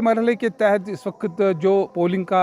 मरहले के तहत इस वक्त जो पोलिंग का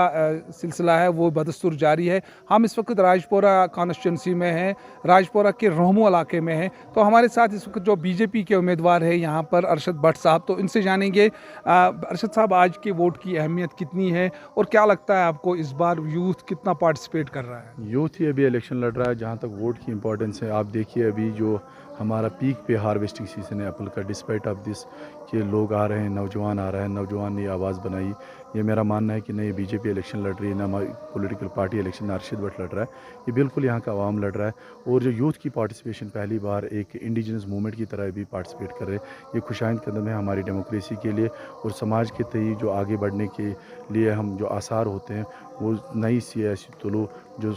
सिलसिला है वो बदस्तूर जारी है। हम इस वक्त राजपुरा कॉन्स्टिट्यूंसी में हैं, राजपुरा के रोहमू इलाके में हैं। तो हमारे साथ इस वक्त जो बीजेपी के उम्मीदवार हैं यहाँ पर अरशद भट्ट साहब, तो इनसे जानेंगे अरशद साहब आज के वोट की अहमियत कितनी है और क्या लगता है आपको इस बार यूथ कितना पार्टिसिपेट कर रहा है? यूथ ही अभी इलेक्शन लड़ रहा है। जहाँ तक वोट की इंपॉर्टेंस है, आप देखिए अभी जो हमारा पीक पे हार्वेस्टिंग सीजन है एप्पल का, डिस्पाइट ऑफ दिस कि लोग आ रहे हैं, नौजवान आ रहे हैं, नौजवान ने आवाज़ बनाई। ये मेरा मानना है कि नहीं बीजेपी इलेक्शन लड़ रही है, ना हमारी political party election Arshad Bhatt लड़ रहा है, ये बिल्कुल यहाँ का आवाम लड़ रहा है। और जो यूथ की पार्टिसिपेशन पहली बार एक इंडिजिनस मूवमेंट की तरह भी पार्टिसिपेट कर रहे हैं, ये खुशाइंद कदम है हमारी डेमोक्रेसी के लिए और समाज के तय जो आगे बढ़ने के लिए हम जो आसार होते हैं वो नई सियासी तुलू जो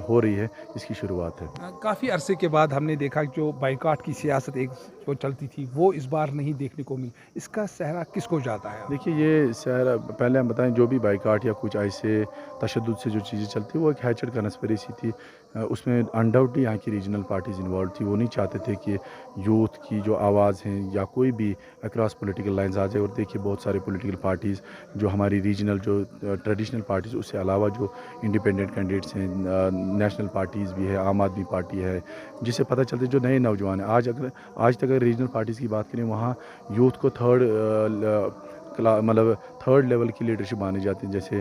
हो रही है इसकी शुरुआत है। काफ़ी अरसे के बाद हमने देखा कि जो बाइकआउट की सियासत एक जो चलती थी वो इस बार नहीं देखने को मिली। इसका सहरा किसको जाता है? देखिए ये सहरा पहले हम बताएं, जो भी बाइकाट या कुछ ऐसे तशद्दुद से जो चीज़ें चलती वो एक हैचड कंस्पिरेसी थी। उसमें अनडाउटली यहाँ की रीजनल पार्टीज़ इन्वॉल्व थी। वो नहीं चाहते थे कि यूथ की जो आवाज़ हैं या कोई भी अक्रॉस पॉलिटिकल लाइंस आ जाए। और देखिए बहुत सारे पॉलिटिकल पार्टीज़ जो हमारी रीजनल जो ट्रेडिशनल पार्टीज़, उससे अलावा जो इंडिपेंडेंट कैंडिडेट्स हैं, नेशनल पार्टीज़ भी है, आम आदमी पार्टी है, जिससे पता चलता है जो नए नौजवान हैं। आज तक अगर रीजनल पार्टीज़ की बात करें, वहाँ यूथ को मतलब थर्ड लेवल की लीडरशिप मानी जाती है। जैसे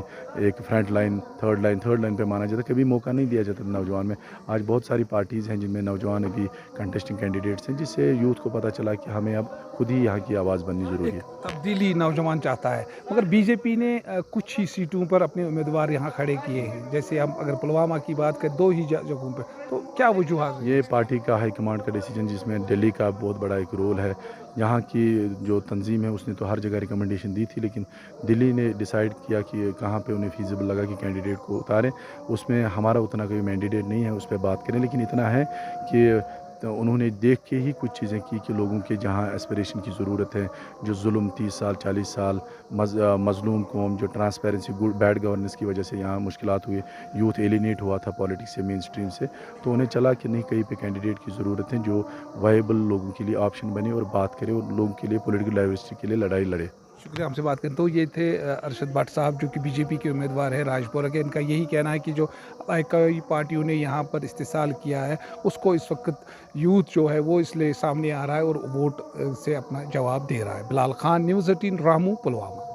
एक फ्रंट लाइन, थर्ड लाइन पे माना जाता है, कभी मौका नहीं दिया जाता नौजवान में। आज बहुत सारी पार्टीज़ हैं जिनमें नौजवान अभी कंटेस्टिंग कैंडिडेट्स हैं, जिससे यूथ को पता चला कि हमें अब खुद ही यहाँ की आवाज़ बननी ज़रूरी है। तब्दीली नौजवान चाहता है, मगर बीजेपी ने कुछ ही सीटों पर अपने उम्मीदवार यहाँ खड़े किए हैं। जैसे हम अगर पुलवामा की बात करें, 2 ही जगहों पर, तो क्या वजूहात है? ये पार्टी का हाईकमांड का डिसीजन, जिसमें दिल्ली का बहुत बड़ा एक रोल है। यहाँ की जो तंजीम है उसने तो हर जगह रिकमेंडेशन दी थी, लेकिन दिल्ली ने डिसाइड किया कि कहाँ पे उन्हें फीजिबल लगा कि कैंडिडेट को उतारें। उसमें हमारा उतना कोई मैंडेट नहीं है, उस पर बात करें, लेकिन इतना है कि तो उन्होंने देख के ही कुछ चीज़ें की कि लोगों के जहाँ एस्पिरेशन की ज़रूरत है, जो जुल्म 30 साल 40 साल मज़लूम कौम, जो ट्रांसपेरेंसी गुड बैड गवर्नेंस की वजह से यहाँ मुश्किलात हुई, यूथ एलिनेट हुआ था पॉलिटिक्स से, मेन स्ट्रीम से, तो उन्हें चला कि नहीं कहीं पे कैंडिडेट की ज़रूरत है जो वायबल लोगों के लिए ऑप्शन बने और बात करे और लोगों के लिए पॉलिटिकल डाइवर्सिटी के लिए लड़ाई लड़े। शुक्रिया हमसे बात करें। तो ये थे अरशद भट्ट साहब, जो कि बीजेपी के उम्मीदवार है राजपुरा के। इनका यही कहना है कि जो कई पार्टियों ने यहाँ पर इस्तेसाल किया है उसको इस वक्त यूथ जो है वो इसलिए सामने आ रहा है और वोट से अपना जवाब दे रहा है। बिलाल खान, न्यूज़ 18, रामू, पुलवामा।